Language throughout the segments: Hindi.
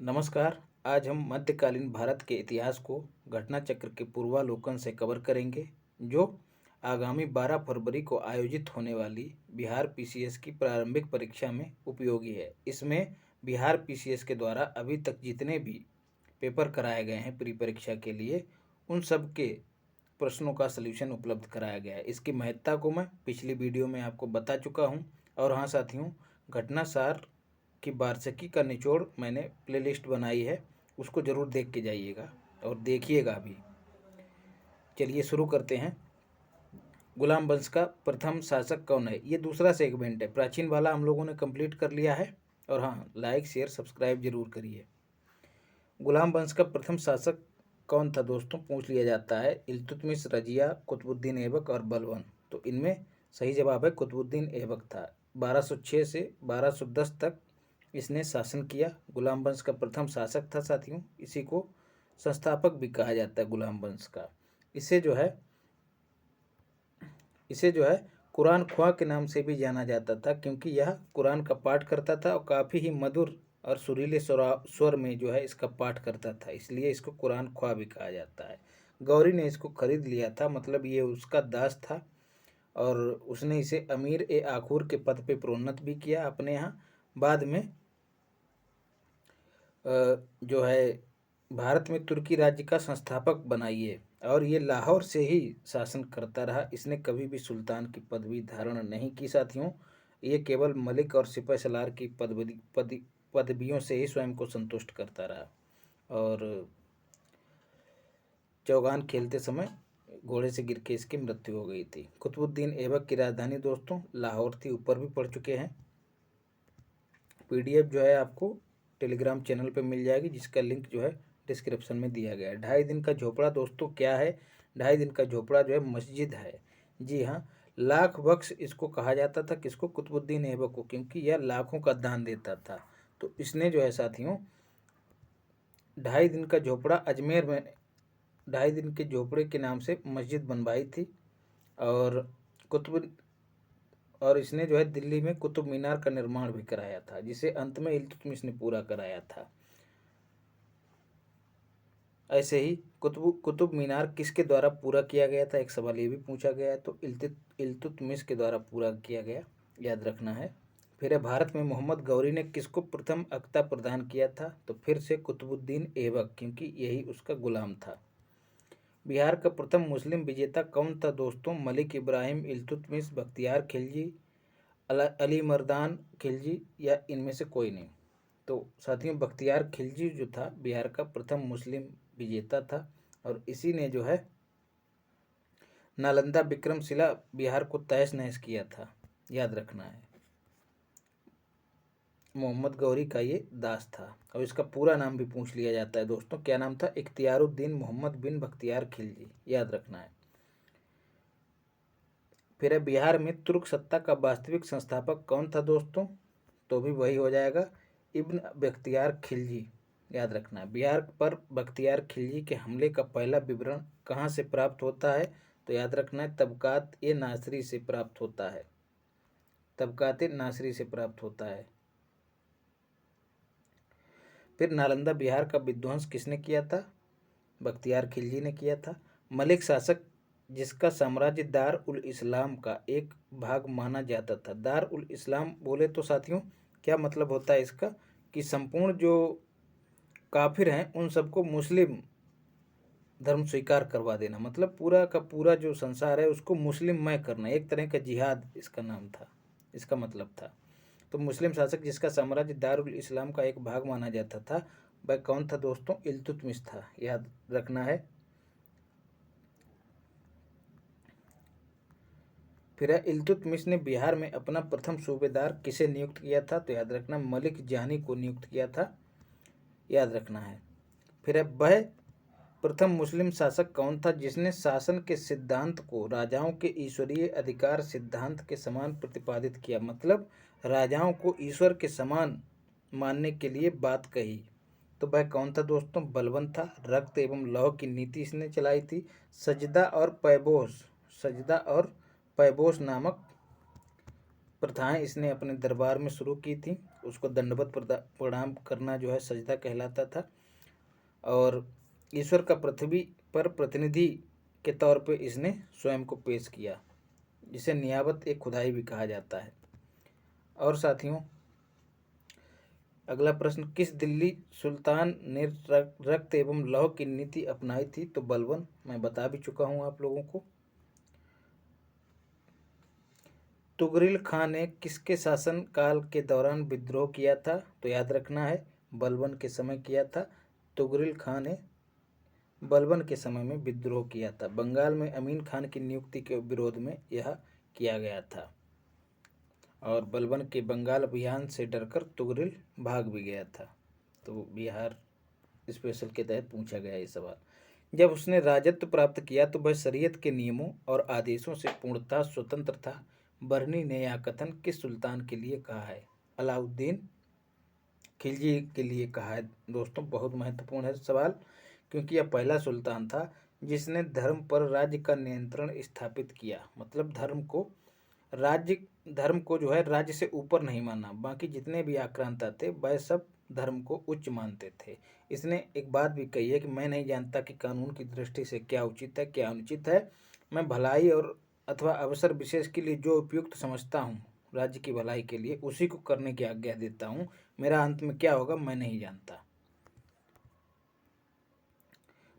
नमस्कार। आज हम मध्यकालीन भारत के इतिहास को घटना चक्र के पूर्वावलोकन से कवर करेंगे, जो आगामी 12 फरवरी को आयोजित होने वाली बिहार पीसीएस की प्रारंभिक परीक्षा में उपयोगी है। इसमें बिहार पीसीएस के द्वारा अभी तक जितने भी पेपर कराए गए हैं प्री परीक्षा के लिए, उन सब के प्रश्नों का सलूशन उपलब्ध कराया गया है। इसकी महत्ता को मैं पिछली वीडियो में आपको बता चुका हूँ। और हाँ साथियों, घटना सार की वार्षिकी का निचोड़ मैंने प्लेलिस्ट बनाई है, उसको ज़रूर देख के जाइएगा और देखिएगा भी। चलिए शुरू करते हैं। गुलाम वंश का प्रथम शासक कौन है? ये दूसरा सेगमेंट है। प्राचीन वाला हम लोगों ने कंप्लीट कर लिया है। और हाँ, लाइक शेयर सब्सक्राइब जरूर करिए। गुलाम वंश का प्रथम शासक कौन था दोस्तों, पूछ लिया जाता है। इल्तुतमिश, रजिया, कुतुबुद्दीन ऐबक और बलबन। तो इनमें सही जवाब है कुतुबुद्दीन ऐबक था। 1206 से 1210 तक इसने शासन किया। गुलाम वंश का प्रथम शासक था साथियों। इसी को संस्थापक भी कहा जाता है गुलाम वंश का। इसे जो है कुरान ख्वां के नाम से भी जाना जाता था, क्योंकि यह कुरान का पाठ करता था और काफ़ी ही मधुर और सुरीले स्वर में जो है इसका पाठ करता था, इसलिए इसको कुरान ख्वां भी कहा जाता है। गौरी ने इसको खरीद लिया था, मतलब ये उसका दास था, और उसने इसे अमीर ए आखूर के पद पे प्रोन्नत भी किया अपने यहाँ। बाद में जो है भारत में तुर्की राज्य का संस्थापक बनाइए, और ये लाहौर से ही शासन करता रहा। इसने कभी भी सुल्तान की पदवी धारण नहीं की साथियों। ये केवल मलिक और सिपह सलार की पदवियों से ही स्वयं को संतुष्ट करता रहा। और चौगान खेलते समय घोड़े से गिर के इसकी मृत्यु हो गई थी। कुतुबुद्दीन ऐबक की राजधानी दोस्तों लाहौर थी, ऊपर भी पढ़ चुके हैं। पीडीएफ जो है आपको टेलीग्राम चैनल पे मिल जाएगी, जिसका लिंक जो है डिस्क्रिप्शन में दिया गया है। 2.5 दिन का झोपड़ा दोस्तों क्या है? 2.5 दिन का झोपड़ा जो है मस्जिद है। जी हाँ, लाख बख्श इसको कहा जाता था। किसको? कुतुबुद्दीन ऐबक को, क्योंकि यह लाखों का दान देता था। तो इसने जो है साथियों 2.5 दिन का झोपड़ा अजमेर में 2.5 दिन के झोपड़े के नाम से मस्जिद बनवाई थी। और इसने जो है दिल्ली में कुतुब मीनार का निर्माण भी कराया था, जिसे अंत में इल्तुतमिश ने पूरा कराया था। ऐसे ही कुतुब मीनार किसके द्वारा पूरा किया गया था, एक सवाल ये भी पूछा गया है। तो इल्तुतमिश के द्वारा पूरा किया गया, याद रखना है। फिर भारत में मोहम्मद गौरी ने किसको प्रथम अक्ता प्रदान किया था? तो फिर से कुतुबुद्दीन ऐबक, क्योंकि यही उसका गुलाम था। बिहार का प्रथम मुस्लिम विजेता कौन था दोस्तों? मलिक इब्राहिम, इल्तुतमिश, बख्तियार खिलजी, अली मर्दान खिलजी, या इनमें से कोई नहीं। तो साथियों बख्तियार खिलजी जो था बिहार का प्रथम मुस्लिम विजेता था, और इसी ने जो है नालंदा विक्रमशिला बिहार को तहस नहस किया था, याद रखना है। मोहम्मद गौरी का ये दास था। और इसका पूरा नाम भी पूछ लिया जाता है दोस्तों, क्या नाम था? इख्तियारुद्दीन मोहम्मद बिन बख्तियार खिलजी, याद रखना है। फिर बिहार में तुर्क सत्ता का वास्तविक संस्थापक कौन था दोस्तों? तो भी वही हो जाएगा, इब्न बख्तियार खिलजी, याद रखना है। बिहार पर बख्तियार खिलजी के हमले का पहला विवरण कहाँ से प्राप्त होता है? तो याद रखना है तबकात ए नासरी से प्राप्त होता है। तबकात ए नासरी से प्राप्त होता है। फिर नालंदा बिहार का विध्वंस किसने किया था? बख्तियार खिलजी ने किया था। मलिक शासक जिसका साम्राज्य दार उल इस्लाम का एक भाग माना जाता था। दार उल इस्लाम बोले तो साथियों क्या मतलब होता है इसका? कि संपूर्ण जो काफिर हैं उन सबको मुस्लिम धर्म स्वीकार करवा देना, मतलब पूरा का पूरा जो संसार है उसको मुस्लिममय करना। एक तरह का जिहाद इसका नाम था, इसका मतलब था। तो मुस्लिम शासक जिसका साम्राज्य दारुल इस्लाम का एक भाग माना जाता था, वह कौन था दोस्तों? इल्तुतमिश था, याद रखना है। फिर इल्तुतमिश ने बिहार में अपना प्रथम सूबेदार किसे नियुक्त किया था? तो याद रखना मलिक जानी को नियुक्त किया था, याद रखना है। फिर वह प्रथम मुस्लिम शासक कौन था जिसने शासन के सिद्धांत को राजाओं के ईश्वरीय अधिकार सिद्धांत के समान प्रतिपादित किया, मतलब राजाओं को ईश्वर के समान मानने के लिए बात कही? तो वह कौन था दोस्तों? बलबन था। रक्त एवं लौह की नीति इसने चलाई थी। सजदा और पैबोस नामक प्रथाएं इसने अपने दरबार में शुरू की थी। उसको दंडवत प्रणाम करना जो है सजदा कहलाता था। और ईश्वर का पृथ्वी पर प्रतिनिधि के तौर पे इसने स्वयं को पेश किया, जिसे नियाबत ए खुदाई भी कहा जाता है। और साथियों, अगला प्रश्न, किस दिल्ली सुल्तान ने रक्त एवं लौह की नीति अपनाई थी? तो बलबन, मैं बता भी चुका हूं आप लोगों को। तुगरिल खां ने किसके शासन काल के दौरान विद्रोह किया था? तो याद रखना है, बलबन के समय किया था। तुगरिल खां ने बलबन के समय में विद्रोह किया था। बंगाल में अमीन खान की नियुक्ति के विरोध में यह किया गया था, और बलबन के बंगाल अभियान से डरकर तुगरिल भाग भी गया था। तो बिहार स्पेशल के तहत पूछा गया ये सवाल। जब उसने राजत्व प्राप्त किया तो वह शरीयत के नियमों और आदेशों से पूर्णतः स्वतंत्र था। बर्नी ने यह कथन किस सुल्तान के लिए कहा है? अलाउद्दीन खिलजी के लिए कहा है। दोस्तों, बहुत महत्वपूर्ण है सवाल, क्योंकि यह पहला सुल्तान था जिसने धर्म पर राज्य का नियंत्रण स्थापित किया। मतलब धर्म को जो है राज्य से ऊपर नहीं माना। बाकी जितने भी आक्रांता थे वह सब धर्म को उच्च मानते थे। इसने एक बात भी कही है कि मैं नहीं जानता कि कानून की दृष्टि से क्या उचित है क्या अनुचित है। मैं भलाई और अथवा अवसर विशेष के लिए जो उपयुक्त समझता हूँ राज्य की भलाई के लिए, उसी को करने की आज्ञा देता हूँ। मेरा अंत में क्या होगा मैं नहीं जानता।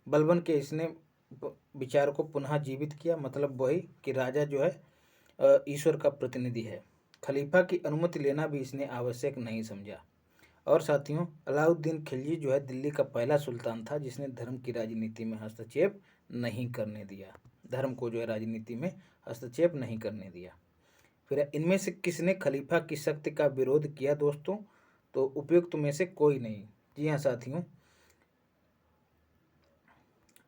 बलबन के इसने विचार को पुनः जीवित किया। मतलब वही कि राजा जो है ईश्वर का प्रतिनिधि है। खलीफा की अनुमति लेना भी इसने आवश्यक नहीं समझा। और साथियों, अलाउद्दीन खिलजी जो है दिल्ली का पहला सुल्तान था जिसने धर्म की राजनीति में हस्तक्षेप नहीं करने दिया। धर्म को जो है राजनीति में हस्तक्षेप नहीं करने दिया। फिर इनमें से किसने खलीफा की शक्ति का विरोध किया? दोस्तों, तो उपयुक्त में से कोई नहीं। जी हाँ साथियों,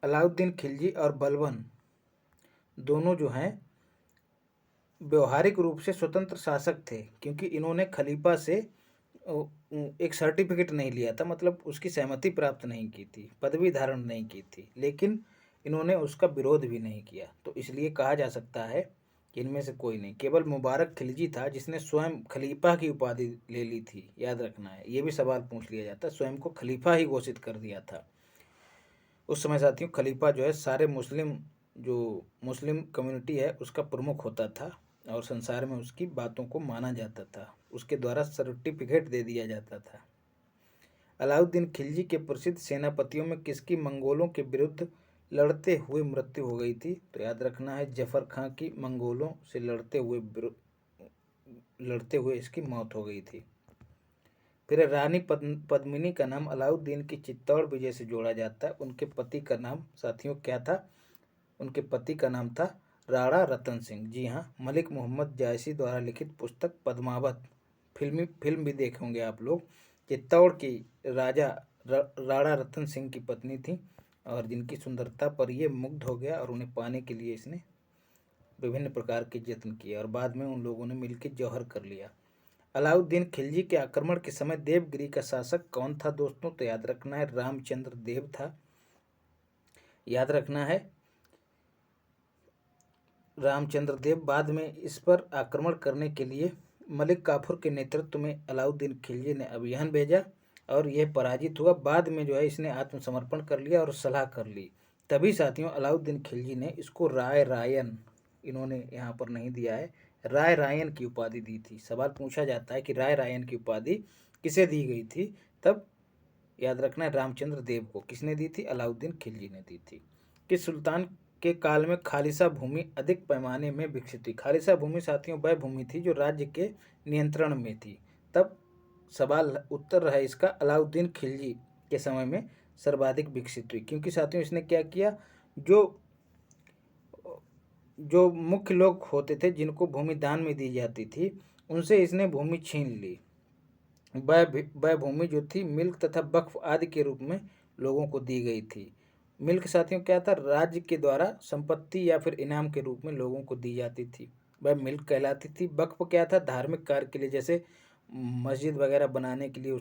अलाउद्दीन खिलजी और बलबन दोनों जो हैं व्यवहारिक रूप से स्वतंत्र शासक थे, क्योंकि इन्होंने खलीफा से एक सर्टिफिकेट नहीं लिया था। मतलब उसकी सहमति प्राप्त नहीं की थी, पदवी धारण नहीं की थी, लेकिन इन्होंने उसका विरोध भी नहीं किया। तो इसलिए कहा जा सकता है कि इनमें से कोई नहीं। केवल मुबारक खिलजी था जिसने स्वयं खलीफा की उपाधि ले ली थी। याद रखना है, ये भी सवाल पूछ लिया जाता है। स्वयं को खलीफा ही घोषित कर दिया था उस समय। साथियों, खलीफा जो है सारे मुस्लिम कम्युनिटी है उसका प्रमुख होता था, और संसार में उसकी बातों को माना जाता था। उसके द्वारा सर्टिफिकेट दे दिया जाता था। अलाउद्दीन खिलजी के प्रसिद्ध सेनापतियों में किसकी मंगोलों के विरुद्ध लड़ते हुए मृत्यु हो गई थी? तो याद रखना है, जफर खां की मंगोलों से लड़ते हुए इसकी मौत हो गई थी। फिर रानी पद्मिनी का नाम अलाउद्दीन की चित्तौड़ विजय से जोड़ा जाता है। उनके पति का नाम साथियों क्या था? उनके पति का नाम था राणा रतन सिंह। जी हाँ, मलिक मोहम्मद जायसी द्वारा लिखित पुस्तक पद्मावत फिल्म भी देखे होंगे आप लोग। चित्तौड़ की राजा राणा रतन सिंह की पत्नी थी, और जिनकी सुंदरता पर ये मुग्ध हो गया, और उन्हें पाने के लिए इसने विभिन्न प्रकार के यत्न किए, और बाद में उन लोगों ने मिलकर जौहर कर लिया। अलाउद्दीन खिलजी के आक्रमण के समय देवगिरी का शासक कौन था? दोस्तों, तो याद रखना है, रामचंद्र देव था। याद रखना है, रामचंद्र देव। बाद में इस पर आक्रमण करने के लिए मलिक काफूर के नेतृत्व में अलाउद्दीन खिलजी ने अभियान भेजा, और यह पराजित हुआ। बाद में जो है इसने आत्मसमर्पण कर लिया और सलाह कर ली। तभी साथियों अलाउद्दीन खिलजी ने इसको राय रायन, इन्होंने यहाँ पर नहीं दिया है, राय रायन की उपाधि दी थी। सवाल पूछा जाता है कि राय रायन की उपाधि किसे दी गई थी, तब याद रखना है रामचंद्र देव को। किसने दी थी? अलाउद्दीन खिलजी ने दी थी। किस सुल्तान के काल में खालिसा भूमि अधिक पैमाने में विकसित हुई? खालिसा भूमि साथियों वह भूमि थी जो राज्य के नियंत्रण में थी। तब सवाल उत्तर रहा इसका, अलाउद्दीन खिलजी के समय में सर्वाधिक विकसित हुई। क्योंकि साथियों इसने क्या किया, जो मुख्य लोग होते थे जिनको भूमि दान में दी जाती थी, उनसे इसने भूमि छीन ली। वह भूमि जो थी मिल्क तथा वक्फ आदि के रूप में लोगों को दी गई थी। मिल्क साथियों क्या था? राज्य के द्वारा संपत्ति या फिर इनाम के रूप में लोगों को दी जाती थी, वह मिल्क कहलाती थी। वक्फ क्या था? धार्मिक कार्य के लिए, जैसे मस्जिद वगैरह बनाने के लिए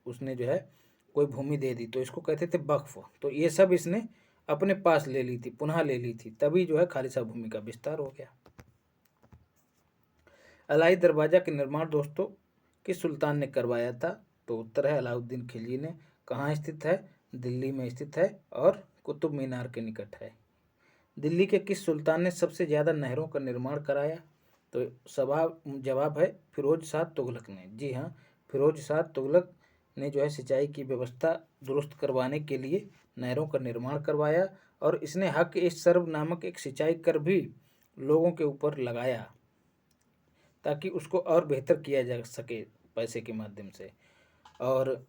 उसने जो है कोई भूमि दे दी, तो इसको कहते थे वक्फ। तो ये सब इसने अपने पास ले ली थी, पुनः ले ली थी, तभी जो है खालिसा भूमि का विस्तार हो गया। अलाई दरवाजा के निर्माण दोस्तों किस सुल्तान ने करवाया था? तो उत्तर है अलाउद्दीन खिलजी ने। कहाँ स्थित है? दिल्ली में स्थित है और कुतुब मीनार के निकट है। दिल्ली के किस सुल्तान ने सबसे ज़्यादा नहरों का निर्माण कराया? तो जवाब है फिरोज शाह तुगलक ने। जी हाँ, फिरोज शाह तुगलक ने जो है सिंचाई की व्यवस्था दुरुस्त करवाने के लिए नहरों का निर्माण करवाया और इसने हक ए सर्व नामक एक सिंचाई कर भी लोगों के ऊपर लगाया ताकि उसको और बेहतर किया जा सके पैसे के माध्यम से। और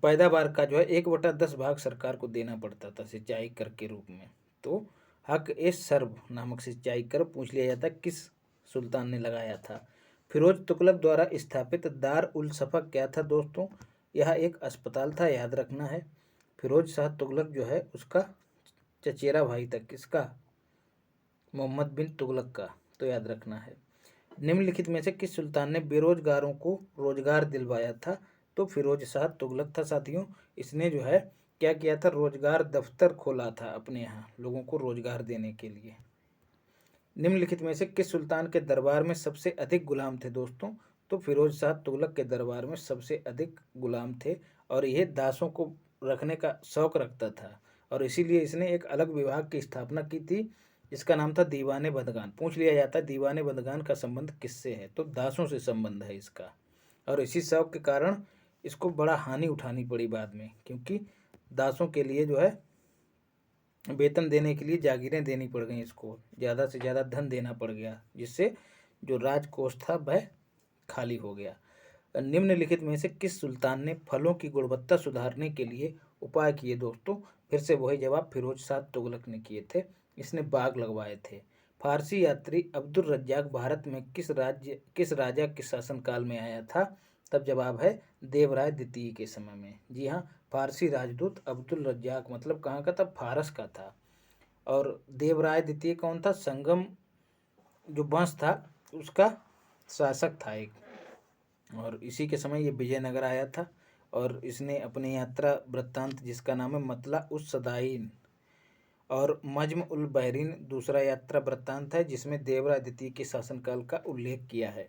पैदावार का जो है 1/10 भाग सरकार को देना पड़ता था सिंचाई कर के रूप में। तो हक ए सर्व नामक सिंचाई कर पूछ लिया जाता किस सुल्तान ने लगाया था? फिरोज तुगलक द्वारा स्थापित दार उल सफ़ा क्या था दोस्तों? यह एक अस्पताल था, याद रखना है। फिरोज शाह तुगलक जो है उसका चचेरा भाई था, किसका? मोहम्मद बिन तुगलक का, तो याद रखना है। निम्नलिखित में से किस सुल्तान ने बेरोजगारों को रोजगार दिलवाया था? तो फिरोज शाह तुगलक था साथियों। इसने जो है क्या किया था? रोजगार दफ्तर खोला था अपने यहाँ लोगों को रोजगार देने के लिए। निम्नलिखित में से किस सुल्तान के दरबार में सबसे अधिक गुलाम थे दोस्तों? तो फिरोज शाह तुगलक के दरबार में सबसे अधिक गुलाम थे और यह दासों को रखने का शौक रखता था और इसीलिए इसने एक अलग विभाग की स्थापना की थी जिसका नाम था दीवाने बदगान। पूछ लिया जाता है दीवाने बदगान का संबंध किससे है? तो दासों से संबंध है इसका और इसी शौक के कारण इसको बड़ा हानि उठानी पड़ी बाद में, क्योंकि दासों के लिए जो है वेतन देने के लिए जागीरें देनी पड़ गई, इसको ज़्यादा से ज़्यादा धन देना पड़ गया जिससे जो राजकोष था वह खाली हो गया। निम्नलिखित में से किस सुल्तान ने फलों की गुणवत्ता सुधारने के लिए उपाय किए दोस्तों? फिर से वही जवाब फिरोज शाह तुगलक ने किए थे, इसने बाग लगवाए थे। फारसी यात्री अब्दुल रज्जाक भारत में किस राजा के शासनकाल में आया था? तब जवाब है देवराय द्वितीय के समय में। जी हाँ, फारसी राजदूत अब्दुल रज्जाक मतलब कहाँ का था? फारस का था। और देवराय द्वितीय कौन था? संगम जो वंश था उसका शासक था एक, और इसी के समय ये विजयनगर आया था और इसने अपने यात्रा वृत्तांत जिसका नाम है मतला उस सदाइन और मजम उल बहरीन दूसरा यात्रा वृत्तांत है जिसमें देवराय द्वितीय के शासनकाल का उल्लेख किया है।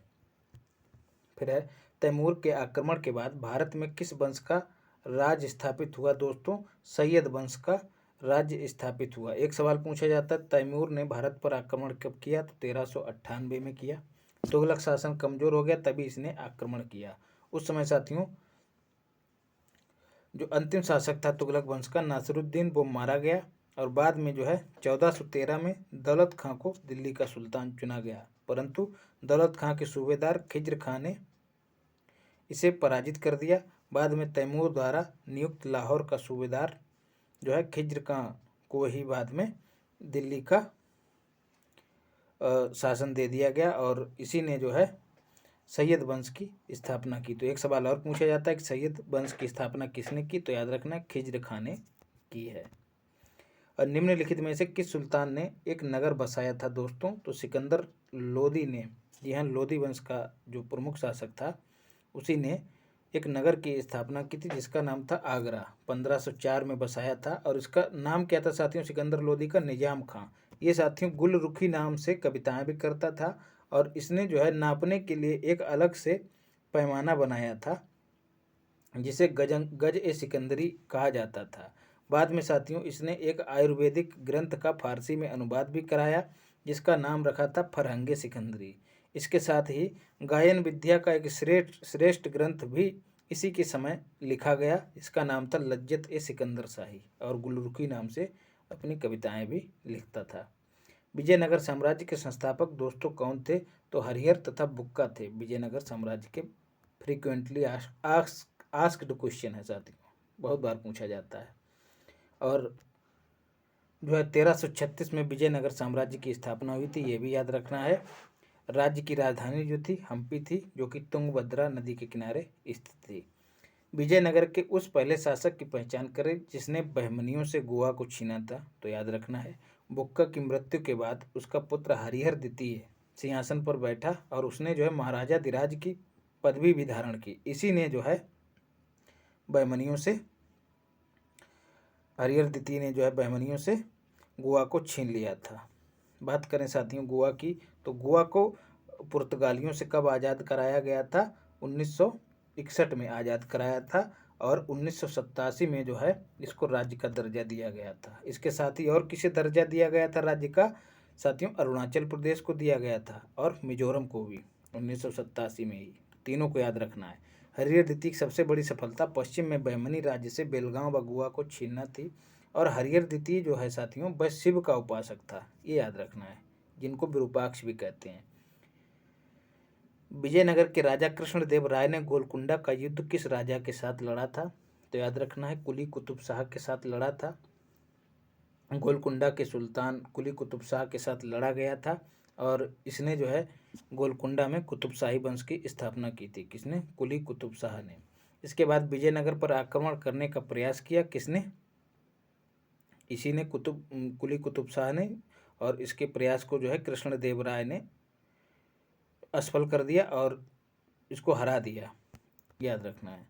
फिर है तैमूर के आक्रमण के बाद भारत में किस वंश का राज्य स्थापित हुआ दोस्तों? सैयद वंश का राज्य स्थापित हुआ। एक सवाल पूछा जाता है तैमूर ने भारत पर आक्रमण कब किया? तो 1398 में किया। तुगलक शासन कमजोर हो गया तभी इसने आक्रमण किया। उस समय साथियों जो अंतिम शासक था तुगलक वंश का नासिरुद्दीन वो मारा गया और बाद में जो है 1413 में दौलत खां को दिल्ली का सुल्तान चुना गया, परंतु दौलत खां के सूबेदार खिज्र खां ने इसे पराजित कर दिया। बाद में तैमूर द्वारा नियुक्त लाहौर का सूबेदार जो है खिज्र खां को ही बाद में दिल्ली का शासन दे दिया गया और इसी ने जो है सैयद वंश की स्थापना की। तो एक सवाल और पूछा जाता है कि सैयद वंश की स्थापना किसने की? तो याद रखना खिज्र खां ने की है। और निम्नलिखित में से किस सुल्तान ने एक नगर बसाया था दोस्तों? तो सिकंदर लोदी ने। जी हाँ, लोदी वंश का जो प्रमुख शासक था उसी ने एक नगर की स्थापना की थी जिसका नाम था आगरा। 1504 में बसाया था और इसका नाम क्या था साथियों सिकंदर लोदी का? निजाम खां। ये साथियों गुलरुखी नाम से कविताएं भी करता था और इसने जो है नापने के लिए एक अलग से पैमाना बनाया था जिसे गज ए सिकंदरी कहा जाता था। बाद में साथियों इसने एक आयुर्वेदिक ग्रंथ का फारसी में अनुवाद भी कराया जिसका नाम रखा था फरहंगे सिकंदरी। इसके साथ ही गायन विद्या का एक श्रेष्ठ ग्रंथ भी इसी के समय लिखा गया, इसका नाम था लज्जत ए सिकंदर शाही और गुलरुखी नाम से अपनी कविताएं भी लिखता था। विजयनगर साम्राज्य के संस्थापक दोस्तों कौन थे? तो हरिहर तथा बुक्का थे विजयनगर साम्राज्य के। फ्रीक्वेंटली आस्क्ड क्वेश्चन है साथियों, बहुत बार पूछा जाता है। और जो है 1336 में विजयनगर साम्राज्य की स्थापना हुई थी, ये भी याद रखना है। राज्य की राजधानी जो थी हम्पी थी जो कि तुंगभद्रा नदी के किनारे स्थित थी। विजयनगर के उस पहले शासक की पहचान करें जिसने बहमनियों से गोवा को छीना था? तो याद रखना है बुक्का की मृत्यु के बाद उसका पुत्र हरिहर द्वितीय सिंहासन पर बैठा और उसने जो है महाराजा धीराज की पदवी भी धारण की। इसी ने जो है बहमनियों से हरिहर द्वितीय ने जो है बहमनियों से गोवा को छीन लिया था। बात करें साथियों गोवा की, तो गोवा को पुर्तगालियों से कब आज़ाद कराया गया था? 1961 में आज़ाद कराया था और 1987 में जो है इसको राज्य का दर्जा दिया गया था। इसके साथ ही और किसे दर्जा दिया गया था राज्य का? साथियों, अरुणाचल प्रदेश को दिया गया था और मिजोरम को भी 1987 में ही। तीनों को याद रखना है। हरियर नीति की सबसे बड़ी सफलता पश्चिम में बहमनी राज्य से बेलगांव व गोवा को छीनना थी और हरियर नीति जो है साथियों वह शिव का उपासक था, ये याद रखना है, जिनको विरूपाक्ष भी कहते हैं। विजयनगर के राजा कृष्णदेव राय ने गोलकुंडा का युद्ध किस राजा के साथ लड़ा था? तो याद रखना है, कुली कुतुब शाह के साथ लड़ा था। गोलकुंडा के सुल्तान कुली कुतुब शाह के साथ लड़ा गया था और इसने जो है गोलकुंडा में कुतुबशाही वंश की स्थापना की थी। किसने? कुली कुतुब शाह ने। इसके बाद विजयनगर पर आक्रमण करने का प्रयास किया। किसने? इसी ने कुली कुतुब शाह ने, और इसके प्रयास को जो है कृष्णदेव राय ने असफल कर दिया और इसको हरा दिया, याद रखना है।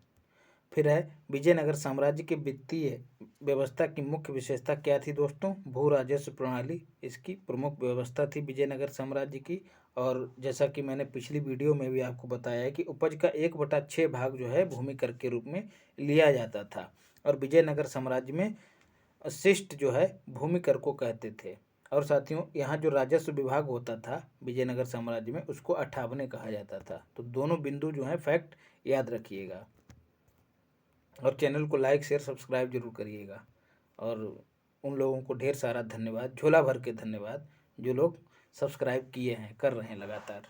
फिर है विजयनगर साम्राज्य की वित्तीय व्यवस्था की मुख्य विशेषता क्या थी दोस्तों? भू राजस्व प्रणाली इसकी प्रमुख व्यवस्था थी विजयनगर साम्राज्य की। और जैसा कि मैंने पिछली वीडियो में भी आपको बताया है कि उपज का 1/6 भाग जो है भूमि कर के रूप में लिया जाता था और विजयनगर साम्राज्य में शिष्ट जो है भूमि कर को कहते थे। और साथियों, यहाँ जो राजस्व विभाग होता था विजयनगर साम्राज्य में उसको अठावने कहा जाता था। तो दोनों बिंदु जो है फैक्ट याद रखिएगा और चैनल को लाइक शेयर सब्सक्राइब जरूर करिएगा। और उन लोगों को ढेर सारा धन्यवाद, झोला भर के धन्यवाद, जो लोग सब्सक्राइब किए हैं, कर रहे हैं लगातार,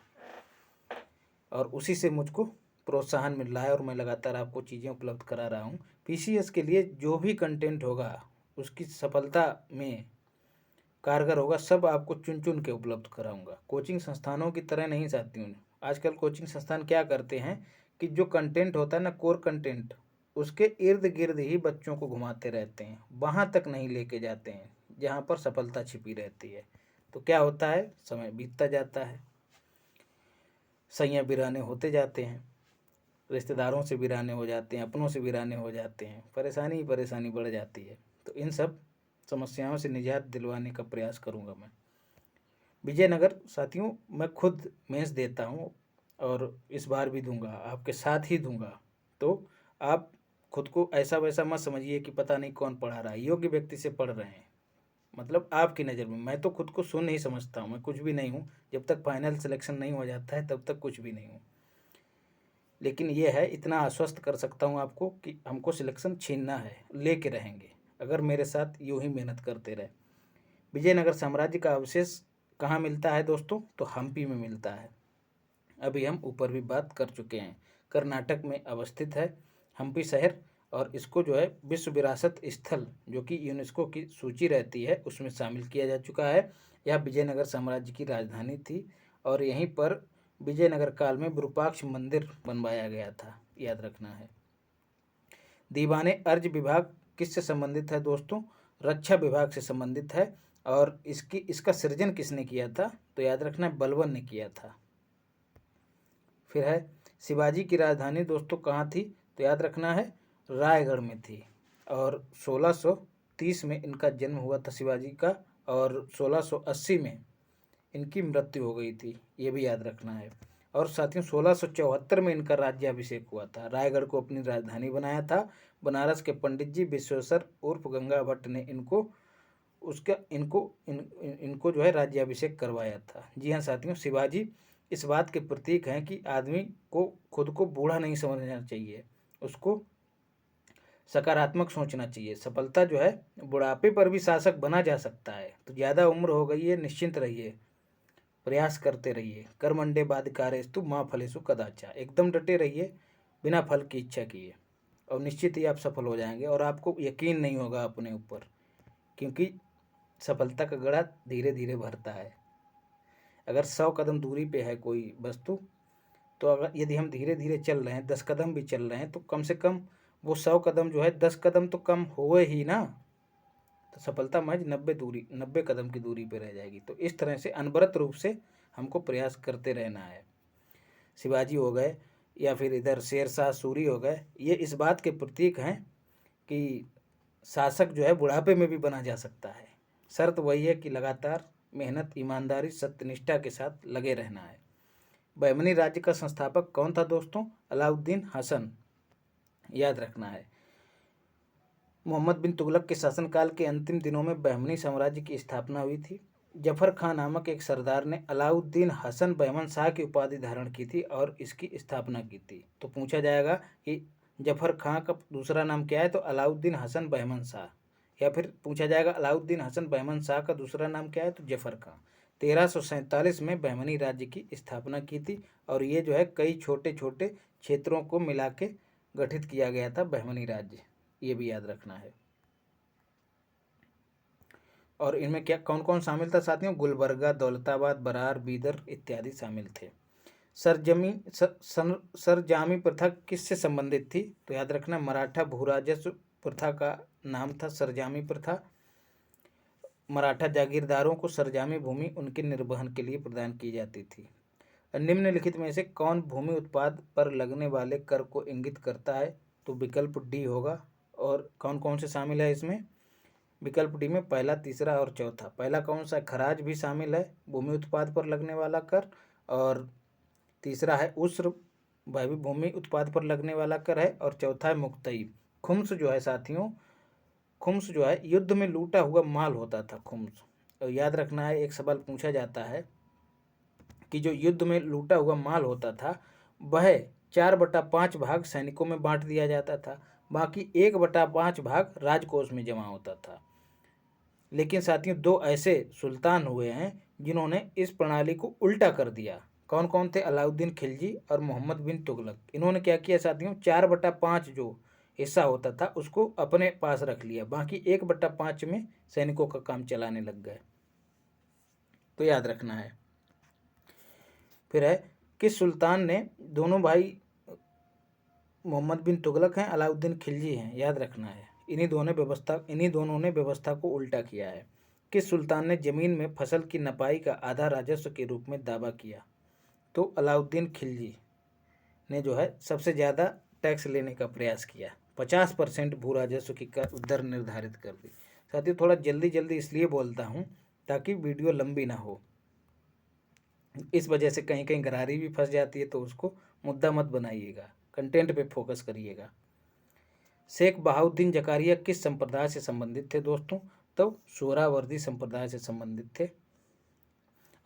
और उसी से मुझको प्रोत्साहन मिल रहा है और मैं लगातार आपको चीज़ें उपलब्ध करा रहा हूँ। पीसीएस के लिए जो भी कंटेंट होगा उसकी सफलता में कारगर होगा, सब आपको चुन चुन के उपलब्ध कराऊंगा। कोचिंग संस्थानों की तरह नहीं साथियों। आजकल कोचिंग संस्थान क्या करते हैं कि जो कंटेंट होता है ना, कोर कंटेंट, उसके इर्द गिर्द ही बच्चों को घुमाते रहते हैं, वहाँ तक नहीं लेके जाते हैं जहाँ पर सफलता छिपी रहती है। तो क्या होता है, समय बीतता जाता है, सैयां बिराने होते जाते हैं, रिश्तेदारों से बिराने हो जाते हैं, अपनों से बिराने हो जाते हैं, परेशानी ही परेशानी बढ़ जाती है। तो इन सब समस्याओं से निजात दिलवाने का प्रयास करूंगा मैं। विजयनगर साथियों मैं खुद मेंस देता हूं और इस बार भी दूंगा, आपके साथ ही दूंगा। तो आप खुद को ऐसा वैसा मत समझिए कि पता नहीं कौन पढ़ा रहा है, योग्य व्यक्ति से पढ़ रहे हैं। मतलब आपकी नज़र में मैं तो खुद को सुन नहीं समझता हूँ, मैं कुछ भी नहीं हूँ। जब तक फाइनल सिलेक्शन नहीं हो जाता है तब तक कुछ भी नहीं हूँ। लेकिन ये है, इतना आश्वस्त कर सकता हूँ आपको कि हमको सिलेक्शन छीनना है, लेके रहेंगे अगर मेरे साथ यूं ही मेहनत करते रहे। विजयनगर साम्राज्य का अवशेष कहाँ मिलता है दोस्तों? तो हम्पी में मिलता है। अभी हम ऊपर भी बात कर चुके हैं, कर्नाटक में अवस्थित है हम्पी शहर, और इसको जो है विश्व विरासत स्थल जो कि यूनेस्को की सूची रहती है उसमें शामिल किया जा चुका है। यह विजयनगर साम्राज्य की राजधानी थी और यहीं पर विजयनगर काल में विरूपाक्ष मंदिर बनवाया गया था, याद रखना है। दीवाने अर्ज विभाग किससे संबंधित है दोस्तों? रक्षा विभाग से संबंधित है। और इसका सृजन किसने किया था? तो याद रखना है, बलबन ने किया था। फिर है शिवाजी की राजधानी दोस्तों कहाँ थी? तो याद रखना है, रायगढ़ में थी। और 1630 में इनका जन्म हुआ था शिवाजी का, और 1680 में इनकी मृत्यु हो गई थी, ये भी याद रखना है। और साथियों 1674 में इनका राज्याभिषेक हुआ था। रायगढ़ को अपनी राजधानी बनाया था। बनारस के पंडित जी विश्वेश्वर उर्फ गंगा भट्ट ने इनको जो है राज्याभिषेक करवाया था। जी हाँ साथियों, शिवाजी इस बात के प्रतीक हैं कि आदमी को खुद को बूढ़ा नहीं समझना चाहिए, उसको सकारात्मक सोचना चाहिए। सफलता जो है बुढ़ापे पर भी शासक बना जा सकता है। तो ज़्यादा उम्र हो गई है, निश्चिंत रहिए, प्रयास करते रहिए। कर्मण्डे बाधिकारेस्तु माँ फलेषु कदाचा, एकदम डटे रहिए बिना फल की इच्छा किए और निश्चित ही आप सफल हो जाएंगे। और आपको यकीन नहीं होगा अपने ऊपर, क्योंकि सफलता का गड़ा धीरे धीरे भरता है। अगर 100 कदम दूरी पे है कोई वस्तु, तो अगर यदि हम धीरे धीरे चल रहे हैं, 10 कदम भी चल रहे हैं, तो कम से कम वो 100 कदम जो है 10 कदम तो कम होए ही ना। तो सफलता महज 90 कदम की दूरी पे रह जाएगी। तो इस तरह से अनवरत रूप से हमको प्रयास करते रहना है। शिवाजी हो गए या फिर इधर शेरशाह सूरी हो गए, ये इस बात के प्रतीक हैं कि शासक जो है बुढ़ापे में भी बना जा सकता है। शर्त वही है कि लगातार मेहनत, ईमानदारी, सत्यनिष्ठा के साथ लगे रहना है। बहमनी राज्य का संस्थापक कौन था दोस्तों? अलाउद्दीन हसन, याद रखना है। मोहम्मद बिन तुगलक के शासनकाल के अंतिम दिनों में बहमनी साम्राज्य की स्थापना हुई थी। जफर खां नामक एक सरदार ने अलाउद्दीन हसन बहमन शाह की उपाधि धारण की थी और इसकी स्थापना की थी। तो पूछा जाएगा कि जफर खां का दूसरा नाम क्या है, तो अलाउद्दीन हसन बहमन शाह। या फिर पूछा जाएगा अलाउद्दीन हसन बहमन शाह का दूसरा नाम क्या है, तो जफर खां। 1347 में बहमनी राज्य की स्थापना की थी और ये जो है कई छोटे छोटे क्षेत्रों को मिला के गठित किया गया था बहमनी राज्य, ये भी याद रखना है। और इनमें क्या कौन कौन शामिल था साथियों? गुलबर्गा, दौलताबाद, बरार, बीदर इत्यादि शामिल थे। सरजामी प्रथा किससे संबंधित थी? तो याद रखना मराठा भूराजस्व प्रथा का नाम था सरजामी प्रथा। मराठा जागीरदारों को सरजामी भूमि उनके निर्वहन के लिए प्रदान की जाती थी। निम्नलिखित में से कौन भूमि उत्पाद पर लगने वाले कर को इंगित करता है? तो विकल्प डी होगा। और कौन कौन से शामिल है इसमें? विकल्प डी में पहला, तीसरा और चौथा। पहला कौन सा? खराज भी शामिल है, भूमि उत्पाद पर लगने वाला कर। और तीसरा है उस्र, वह भी भूमि उत्पाद पर लगने वाला कर है। और चौथा है मुक्तई। खुम्स जो है साथियों, खुम्स जो है युद्ध में लूटा हुआ माल होता था, खुम्स। और याद रखना है, एक सवाल पूछा जाता है कि जो युद्ध में लूटा हुआ माल होता था वह 4/5 भाग सैनिकों में बांट दिया जाता था, बाकी 1/5 भाग राजकोष में जमा होता था। लेकिन साथियों दो ऐसे सुल्तान हुए हैं जिन्होंने इस प्रणाली को उल्टा कर दिया। कौन कौन थे? अलाउद्दीन खिलजी और मोहम्मद बिन तुगलक। इन्होंने क्या किया साथियों? 4/5 जो हिस्सा होता था उसको अपने पास रख लिया, बाकी 1/5 में सैनिकों का काम चलाने लग गए। तो याद रखना है। फिर है किस सुल्तान ने, दोनों भाई मोहम्मद बिन तुगलक हैं, अलाउद्दीन खिलजी हैं, याद रखना है। इन्हीं दोनों ने व्यवस्था को उल्टा किया है। किस सुल्तान ने जमीन में फसल की नपाई का आधा राजस्व के रूप में दावा किया? तो अलाउद्दीन खिलजी ने जो है सबसे ज़्यादा टैक्स लेने का प्रयास किया, 50% भू राजस्व की दर निर्धारित कर दी। साथियों थोड़ा जल्दी जल्दी इसलिए बोलता हूँ ताकि वीडियो लंबी ना हो, इस वजह से कहीं कहीं गरारी भी फंस जाती है, तो उसको मुद्दा मत बनाइएगा, कंटेंट पे फोकस करिएगा। शेख बहाउद्दीन जकारिया किस संप्रदाय से संबंधित थे दोस्तों? तो सोहरावर्दी संप्रदाय से संबंधित थे।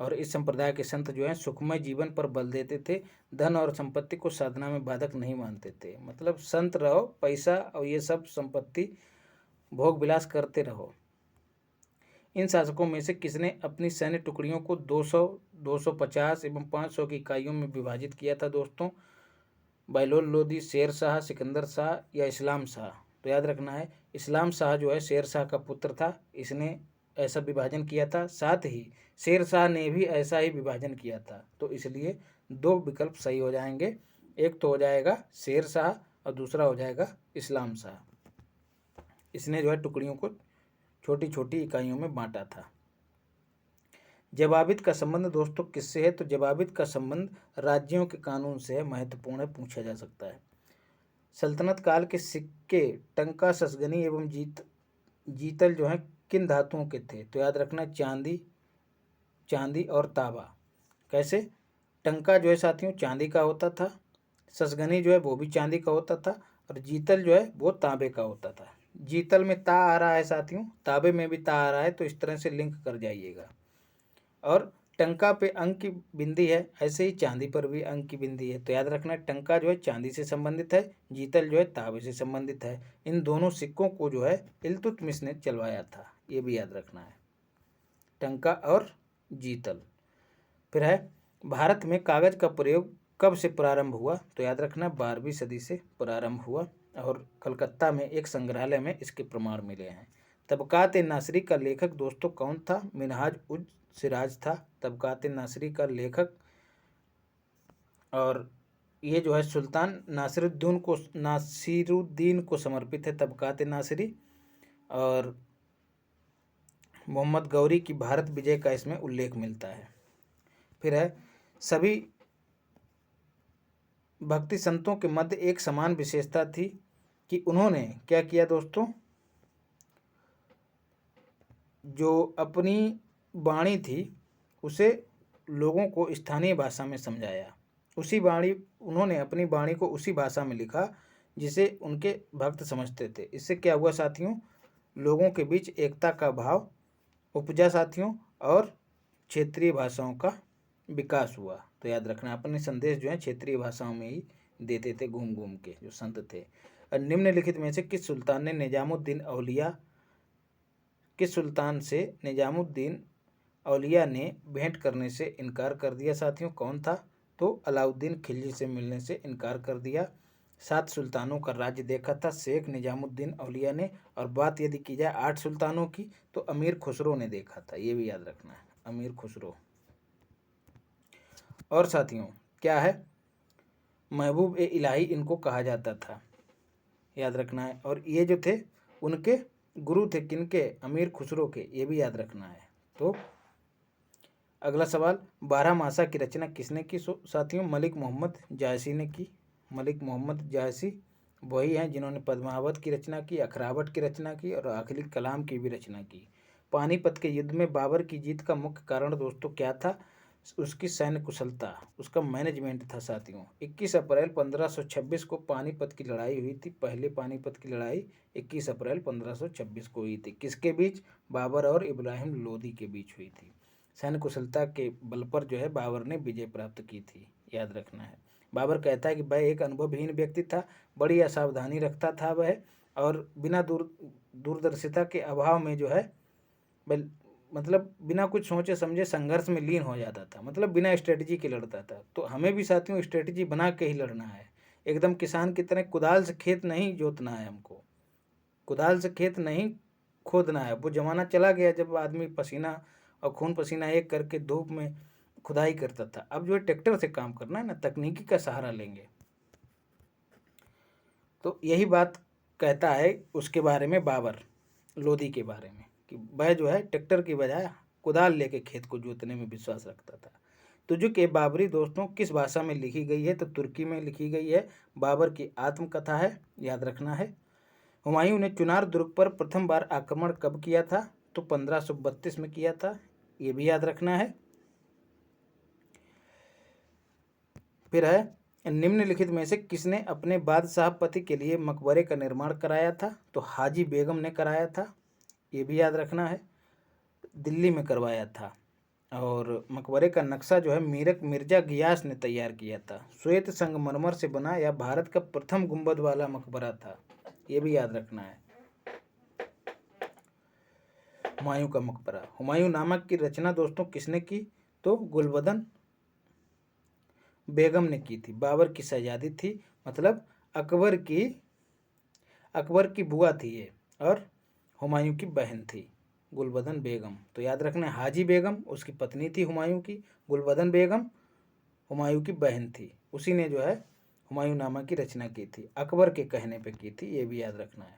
और इस संप्रदाय के संत जो हैं सुखमय जीवन पर बल देते थे, धन और संपत्ति को साधना में बाधक नहीं मानते थे। मतलब संत रहो, पैसा और ये सब संपत्ति भोग विलास करते रहो। इन शासकों में से किसने अपनी सैन्य टुकड़ियों को 200, 250 एवं 500 की इकाइयों में विभाजित किया था दोस्तों? बहलोल लोदी, शेर शाह, सिकंदर शाह या इस्लाम शाह? तो याद रखना है इस्लाम शाह जो है शेर शाह का पुत्र था, इसने ऐसा विभाजन किया था। साथ ही शेर शाह ने भी ऐसा ही विभाजन किया था, तो इसलिए दो विकल्प सही हो जाएंगे। एक तो हो जाएगा शेर शाह और दूसरा हो जाएगा इस्लाम शाह। इसने जो है टुकड़ियों को छोटी छोटी इकाइयों में बांटा था। जवाबित का संबंध दोस्तों किससे है? तो जवाबित का संबंध राज्यों के कानून से है, महत्वपूर्ण है, पूछा जा सकता है। सल्तनत काल के सिक्के टंका, ससगनी एवं जीतल जो है किन धातुओं के थे? तो याद रखना चांदी और तांबा। कैसे? टंका जो है साथियों चांदी का होता था, ससगनी जो है वो भी चांदी का होता था, और जीतल जो है वो तांबे का होता था। जीतल में ता आ रहा है साथियों, तांबे में भी ता आ रहा है, तो इस तरह से लिंक कर जाइएगा। और टंका पे अंक की बिंदी है, ऐसे ही चांदी पर भी अंक की बिंदी है, तो याद रखना टंका जो है चांदी से संबंधित है, जीतल जो है तांबे से संबंधित है। इन दोनों सिक्कों को जो है इल्तुतमिश ने चलवाया था, ये भी याद रखना है, टंका और जीतल। फिर है भारत में कागज का प्रयोग कब से प्रारंभ हुआ? तो याद रखना 12वीं सदी से प्रारंभ हुआ, और कलकत्ता में एक संग्रहालय में इसके प्रमाण मिले हैं। तबकात-ए-नासरी का लेखक दोस्तों कौन था? मिनहाज उज सिराज था तबकात-ए-नासरी का लेखक। और ये जो है सुल्तान नासिरुद्दीन को समर्पित है तबकात-ए-नासरी। और मोहम्मद गौरी की भारत विजय का इसमें उल्लेख मिलता है। फिर है सभी भक्ति संतों के मध्य एक समान विशेषता थी कि उन्होंने क्या किया दोस्तों? जो अपनी वाणी थी उसे लोगों को स्थानीय भाषा में समझाया। उन्होंने अपनी वाणी को उसी भाषा में लिखा जिसे उनके भक्त समझते थे। इससे क्या हुआ साथियों, लोगों के बीच एकता का भाव उपजा साथियों, और क्षेत्रीय भाषाओं का विकास हुआ। तो याद रखना, अपने संदेश जो है क्षेत्रीय भाषाओं में ही देते थे घूम घूम के, जो संत थे। और निम्नलिखित में से किस सुल्तान से निजामुद्दीन औलिया ने भेंट करने से इनकार कर दिया साथियों? कौन था? तो अलाउद्दीन खिलजी से मिलने से इनकार कर दिया। 7 सुल्तानों का राज्य देखा था शेख निजामुद्दीन औलिया ने, और बात यदि की जाए 8 सुल्तानों की तो अमीर खुसरो ने देखा था। ये भी याद रखना है, अमीर खुसरो। और साथियों क्या है, महबूब ए इलाही इनको कहा जाता था, याद रखना है। और ये जो थे उनके गुरु थे, किनके? अमीर खुसरो के, ये भी याद रखना है। तो अगला सवाल, 12 मासा की रचना किसने की साथियों? मलिक मोहम्मद जायसी ने की। मलिक मोहम्मद जायसी वही हैं जिन्होंने पद्मावत की रचना की, अखरावट की रचना की, और आखिरी कलाम की भी रचना की। पानीपत के युद्ध में बाबर की जीत का मुख्य कारण दोस्तों क्या था? उसकी सैन्य कुशलता, उसका मैनेजमेंट था साथियों। 21 अप्रैल 1526 को पानीपत की लड़ाई हुई थी। पहले पानीपत की लड़ाई 21 अप्रैल 1526 को हुई थी। किसके बीच? बाबर और इब्राहिम लोदी के बीच हुई थी। सैन्य कुशलता के बल पर जो है बाबर ने विजय प्राप्त की थी, याद रखना है। बाबर कहता है कि वह एक अनुभवहीन व्यक्ति था, बड़ी असावधानी रखता था वह, और बिना दूरदर्शिता के अभाव में जो है मतलब बिना कुछ सोचे समझे संघर्ष में लीन हो जाता था, मतलब बिना स्ट्रेटजी के लड़ता था। तो हमें भी साथियों स्ट्रेटजी बना के ही लड़ना है, एकदम किसान की तरह कुदाल से खेत नहीं जोतना है हमको, कुदाल से खेत नहीं खोदना है। वो जमाना चला गया जब आदमी पसीना और खून पसीना एक करके धूप में खुदाई करता था। अब जो है ट्रैक्टर से काम करना है ना, तकनीकी का सहारा लेंगे। तो यही बात कहता है उसके बारे में बाबर लोदी के बारे में, कि वह जो है ट्रैक्टर की बजाय कुदाल लेके खेत को जोतने में विश्वास रखता था। तुजुक ए बाबरी दोस्तों किस भाषा में लिखी गई है? तो तुर्की में लिखी गई है। बाबर की आत्मकथा है, याद रखना है। हुमायूं ने चुनार दुर्ग पर प्रथम बार आक्रमण कब किया था? तो 1532 में किया था, ये भी याद रखना है। फिर है, निम्नलिखित में से किसने अपने बादशाह पति के लिए मकबरे का निर्माण कराया था? तो हाजी बेगम ने कराया था, ये भी याद रखना है। दिल्ली में करवाया था। और मकबरे का नक्शा जो है मिर्जा गियास ने तैयार किया था। श्वेत संगमरमर से बना या भारत का प्रथम गुंबद वाला मकबरा था, ये भी याद रखना है। हुमायूं का मकबरा, हुमायूं नामक की रचना दोस्तों किसने की? तो गुलबदन बेगम ने की थी। बाबर की शहजादी थी, मतलब अकबर की बुआ थी ये, और हुमायूं की बहन थी गुलबदन बेगम। तो याद रखना, हाजी बेगम उसकी पत्नी थी हुमायूं की, गुलबदन बेगम हुमायूं की बहन थी। उसी ने जो है हुमायूं नामा की रचना की थी, अकबर के कहने पे की थी, ये भी याद रखना है।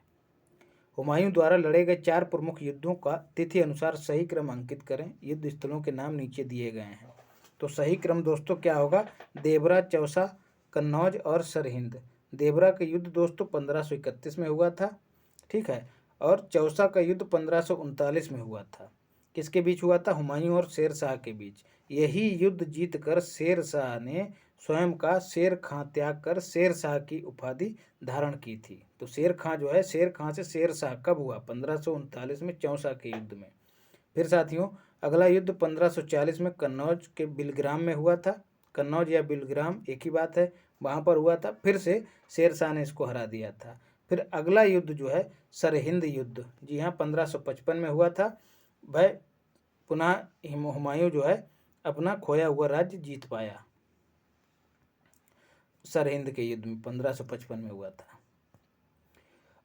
हुमायूं द्वारा लड़े गए 4 प्रमुख युद्धों का तिथि अनुसार सही क्रम अंकित करें। युद्ध स्थलों के नाम नीचे दिए गए हैं। तो सही क्रम दोस्तों क्या होगा? देवरा, चौसा, कन्नौज और सरहिंद। देवरा का युद्ध दोस्तों 1531 में हुआ था, ठीक है। और चौसा का युद्ध 1539 में हुआ था। किसके बीच हुआ था? हुमायूं और शेर शाह के बीच। यही युद्ध जीतकर शेर शाह ने स्वयं का शेर खां त्याग कर शेर शाह की उपाधि धारण की थी। तो शेर खां जो है, शेर खां से शेर शाह कब हुआ? 1539 में चौसा के युद्ध में। फिर साथियों अगला युद्ध 1540 में कन्नौज के बिलग्राम में हुआ था। कन्नौज या बिलग्राम एक ही बात है, वहाँ पर हुआ था। फिर से शेर शाह ने इसको हरा दिया था। फिर अगला युद्ध जो है सरहिंद युद्ध, जी हाँ 1555 में हुआ था। वह पुनः हुमायूं जो है अपना खोया हुआ राज्य जीत पाया। सरहिंद के युद्ध में 1555 में हुआ था।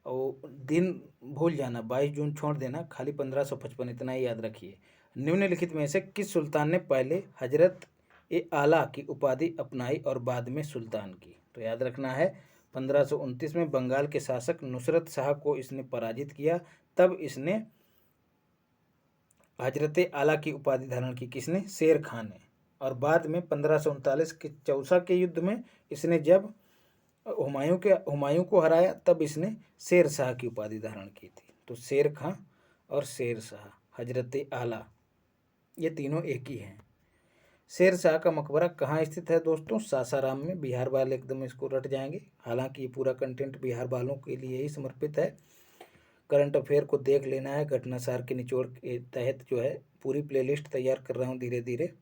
और दिन भूल जाना, 22 जून छोड़ देना, खाली 1555 इतना ही याद रखिए। निम्नलिखित में से किस सुल्तान ने पहले हजरत ए आला की उपाधि अपनाई और बाद में सुल्तान की? तो याद रखना है 1529 में बंगाल के शासक नुसरत शाह को इसने पराजित किया, तब इसने हजरत आला की उपाधि धारण की। किसने? शेर खान ने। और बाद में 1539 के चौसा के युद्ध में इसने जब हुमायूं को हराया, तब इसने शेर शाह की उपाधि धारण की थी। तो शेर खां और शेर शाह, हजरत आला, ये तीनों एक ही हैं। शेरशाह का मकबरा कहाँ स्थित है दोस्तों? सासाराम में। बिहार वाले एकदम इसको रट जाएंगे, हालांकि ये पूरा कंटेंट बिहार वालों के लिए ही समर्पित है। करंट अफेयर को देख लेना है, घटनासार के निचोड़ के तहत जो है पूरी प्लेलिस्ट तैयार कर रहा हूँ धीरे धीरे।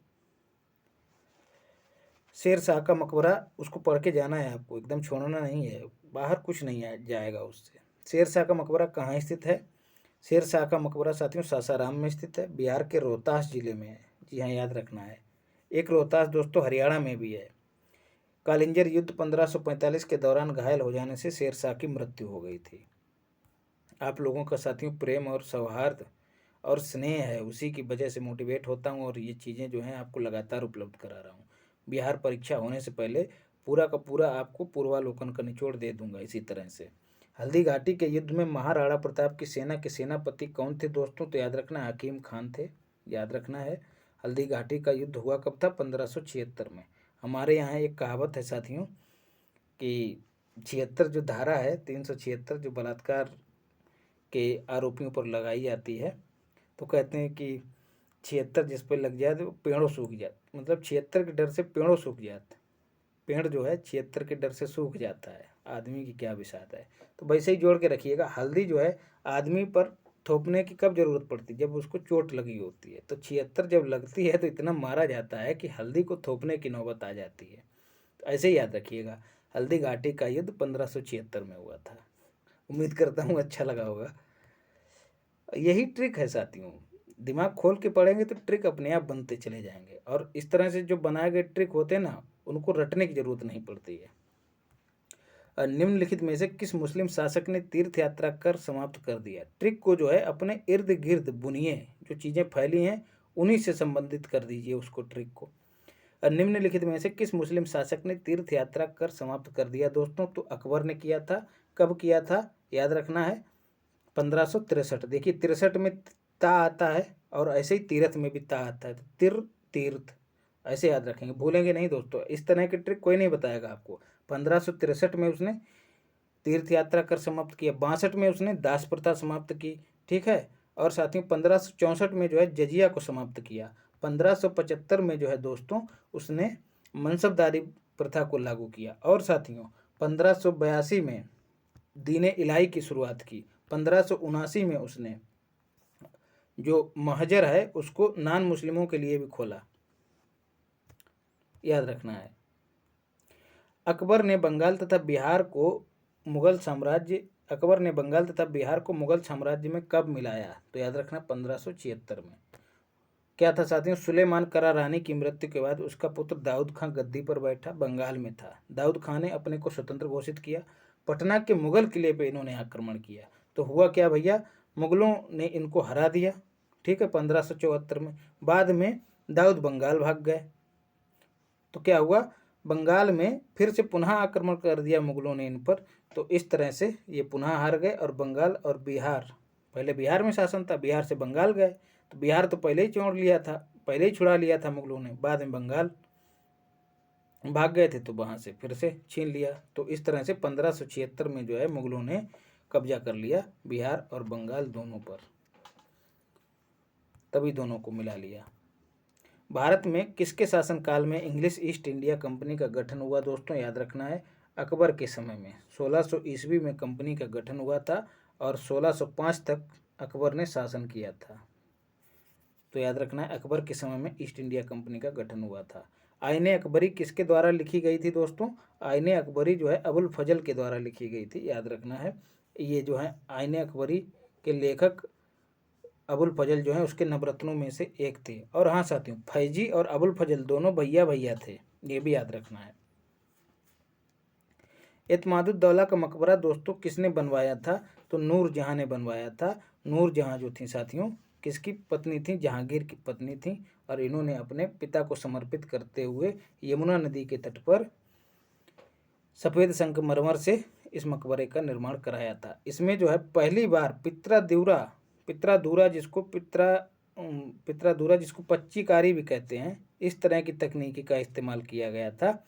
शेरशाह का मकबरा उसको पढ़ के जाना है आपको, एकदम छोड़ना नहीं है, बाहर कुछ नहीं जाएगा उससे। शेरशाह का मकबरा कहाँ स्थित है? शेरशाह का मकबरा साथियों सासाराम में स्थित है, बिहार के रोहतास जिले में है। जी हाँ, याद रखना है। एक रोहतास दोस्तों हरियाणा में भी है। कालिंजर युद्ध 1545 के दौरान घायल हो जाने से शेरशाह की मृत्यु हो गई थी। आप लोगों का साथियों प्रेम और सौहार्द और स्नेह है, उसी की वजह से मोटिवेट होता हूँ और ये चीज़ें जो हैं आपको लगातार उपलब्ध करा रहा हूँ। बिहार परीक्षा होने से पहले पूरा का पूरा आपको पूर्वालोकन का निचोड़ दे दूंगा इसी तरह से। हल्दी घाटी के युद्ध में महाराणा प्रताप की सेना के सेनापति कौन थे दोस्तों? तो याद रखना हकीम खान थे, याद रखना है। हल्दी घाटी का युद्ध हुआ कब था? 1576 में। हमारे यहाँ एक कहावत है साथियों कि 76 जो धारा है, 376 जो बलात्कार के आरोपियों पर लगाई जाती है, तो कहते हैं कि 76 जिस पर लग जाए तो पेड़ों सूख जाते, मतलब 76 के डर से पेड़ों सूख जाते। पेड़ जो है 76 के डर से सूख जाता है, आदमी की क्या विषाद है। तो वैसे ही जोड़ के रखिएगा, हल्दी जो है आदमी पर थोपने की कब जरूरत पड़ती है? जब उसको चोट लगी होती है। तो 76 जब लगती है तो इतना मारा जाता है कि हल्दी को थोपने की नौबत आ जाती है। तो ऐसे ही याद रखिएगा, हल्दी घाटी का युद्ध 1576 में हुआ था। उम्मीद करता हूँ अच्छा लगा होगा। यही ट्रिक है साथियों, दिमाग खोल के पढ़ेंगे तो ट्रिक अपने आप बनते चले जाएंगे, और इस तरह से जो बनाए गए ट्रिक होते हैं ना, उनको रटने की जरूरत नहीं पड़ती है। निम्नलिखित में से किस मुस्लिम शासक ने तीर्थ यात्रा कर समाप्त कर दिया? ट्रिक को जो है अपने इर्द गिर्द बुनिए, जो चीज़ें फैली हैं उन्हीं से संबंधित कर दीजिए उसको, ट्रिक को। निम्नलिखित में से किस मुस्लिम शासक ने तीर्थ यात्रा कर समाप्त कर दिया दोस्तों? तो अकबर ने किया था। कब किया था? याद रखना है 1563। देखिए 63 में ता आता है और ऐसे ही तीर्थ में भी ता आता है, तो तीर्थ ऐसे याद रखेंगे, भूलेंगे नहीं दोस्तों। इस तरह की ट्रिक कोई नहीं बताएगा आपको। 1563 में उसने तीर्थ यात्रा कर समाप्त किया, 62 में उसने दास प्रथा समाप्त की, ठीक है। और साथियों 1564 में जो है जजिया को समाप्त किया। 1575 में जो है दोस्तों उसने मनसबदारी प्रथा को लागू किया। और साथियों 1582 में दीन इलाही की शुरुआत की। 1579 में उसने जो महजर है उसको नॉन मुस्लिमों के लिए भी खोला, याद रखना है। अकबर ने बंगाल तथा बिहार को मुगल साम्राज्य में कब मिलाया? तो याद रखना 1576 में। क्या था साथियों? सुलेमान करा रानी की मृत्यु के बाद उसका पुत्र दाऊद खां गद्दी पर बैठा, बंगाल में था। दाऊद खां ने अपने को स्वतंत्र घोषित किया। पटना के मुगल किले पे इन्होंने आक्रमण किया। तो हुआ क्या भैया, मुगलों ने इनको हरा दिया, ठीक है, 1574 में। बाद में दाऊद बंगाल भाग गए। तो क्या हुआ, बंगाल में फिर से पुनः आक्रमण कर दिया मुगलों ने इन पर। तो इस तरह से ये पुनः हार गए और बंगाल और बिहार, पहले बिहार में शासन था, बिहार से बंगाल गए। तो बिहार तो पहले ही छोड़ लिया था, पहले ही छुड़ा लिया था मुगलों ने, बाद में बंगाल भाग गए थे तो वहाँ से फिर से छीन लिया। तो इस तरह से 1576 में जो है मुगलों ने कब्जा कर लिया बिहार और बंगाल दोनों पर, तभी दोनों को मिला लिया। भारत में किसके शासनकाल में इंग्लिश ईस्ट इंडिया कंपनी का गठन हुआ दोस्तों? याद रखना है अकबर के समय में। 1600 ईस्वी में कंपनी का गठन हुआ था और 1605 तक अकबर ने शासन किया था। तो याद रखना है अकबर के समय में ईस्ट इंडिया कंपनी का गठन हुआ था। आईने अकबरी किसके द्वारा लिखी गई थी दोस्तों? आईने अकबरी जो है अबुल फजल के द्वारा लिखी गई थी, याद रखना है। ये जो है आईने अकबरी के लेखक अबुल फजल जो है उसके नवरत्नों में से एक थे। और हाँ साथियों, फैजी और अबुल फजल दोनों भैया भैया थे, ये भी याद रखना है। एतमादुद्दौला का मकबरा दोस्तों किसने बनवाया था? तो नूरजहां ने बनवाया था। नूरजहां जो थी साथियों किसकी पत्नी थी? जहांगीर की पत्नी थी। और इन्होंने अपने पिता को समर्पित करते हुए यमुना नदी के तट पर सफ़ेद संगमरमर से इस मकबरे का निर्माण कराया था। इसमें जो है पहली बार पित्रादूरा जिसको पच्चीकारी भी कहते हैं, इस तरह की तकनीकी का इस्तेमाल किया गया था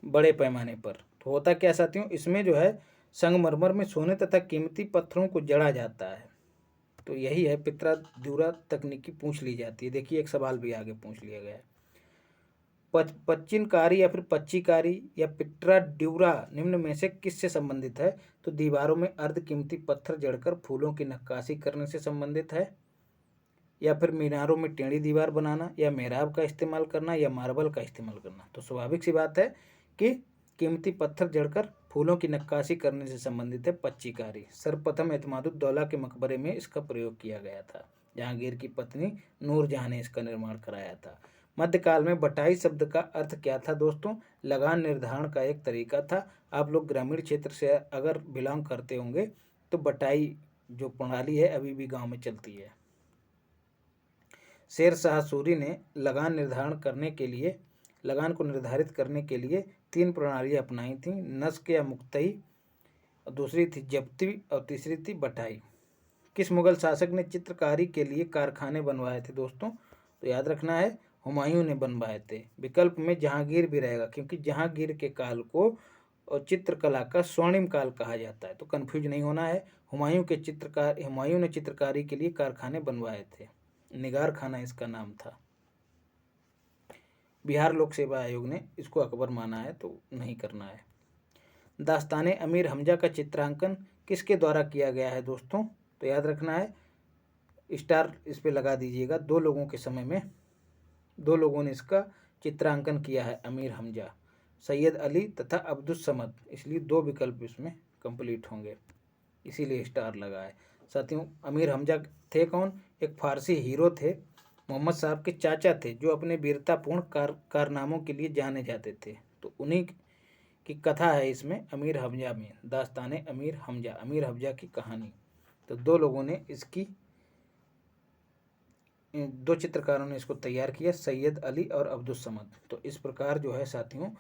बड़े पैमाने पर। तो होता क्या साथियों, इसमें जो है संगमरमर में सोने तथा कीमती पत्थरों को जड़ा जाता है। तो यही है पित्रादूरा तकनीकी पूछ ली जाती है। देखिए एक सवाल भी आगे पूछ लिया गया है। पच्चीनकारी या फिर पच्चीकारी या पिट्रा ड्यूरा निम्न में से किससे संबंधित है? तो दीवारों में अर्धकीमती पत्थर जड़कर फूलों की नक्काशी करने से संबंधित है, या फिर मीनारों में टेढ़ी दीवार बनाना, या मेहराब का इस्तेमाल करना, या मार्बल का इस्तेमाल करना। तो स्वाभाविक सी बात है कि कीमती पत्थर जड़कर फूलों की नक्काशी करने से संबंधित है पच्चीकारी। सर्वप्रथम एतमादुद्दौला के मकबरे में इसका प्रयोग किया गया था। जहांगीर की पत्नी नूरजहां ने इसका निर्माण कराया था। मध्यकाल में बटाई शब्द का अर्थ क्या था दोस्तों? लगान निर्धारण का एक तरीका था। आप लोग ग्रामीण क्षेत्र से अगर बिलोंग करते होंगे तो बटाई जो प्रणाली है अभी भी गांव में चलती है। शेर शाह सूरी ने लगान को निर्धारित करने के लिए 3 प्रणालियां अपनाई थीं। नस्क या मुक्तई, दूसरी थी जब्ती और तीसरी थी बटाई। किस मुगल शासक ने चित्रकारी के लिए कारखाने बनवाए थे दोस्तों? तो याद रखना है, हुमायूं ने बनवाए थे। विकल्प में जहांगीर भी रहेगा, क्योंकि जहांगीर के काल को और चित्रकला का स्वर्णिम काल कहा जाता है, तो कंफ्यूज नहीं होना है। हुमायूं ने चित्रकारी के लिए कारखाने बनवाए थे। निगार खाना इसका नाम था। बिहार लोक सेवा आयोग ने इसको अकबर माना है, तो नहीं करना है। दास्ताने अमीर हमजा का चित्रांकन किसके द्वारा किया गया है दोस्तों? तो याद रखना है, स्टार इस पे लगा दीजिएगा। 2 लोगों के समय में 2 लोगों ने इसका चित्रांकन किया है, अमीर हमजा, सैयद अली तथा अब्दुस समद, इसलिए 2 विकल्प इसमें कंप्लीट होंगे, इसीलिए स्टार लगा है। साथियों, अमीर हमजा थे कौन? एक फारसी हीरो थे, मोहम्मद साहब के चाचा थे, जो अपने वीरतापूर्ण कारनामों के लिए जाने जाते थे। तो उन्हीं की कथा है इसमें, अमीर हमजा में, दास्ताने अमीर हमजा की कहानी। तो 2 लोगों ने इसकी 2 चित्रकारों ने इसको तैयार किया, सैयद अली और अब्दुस समद। तो इस प्रकार जो है साथियों,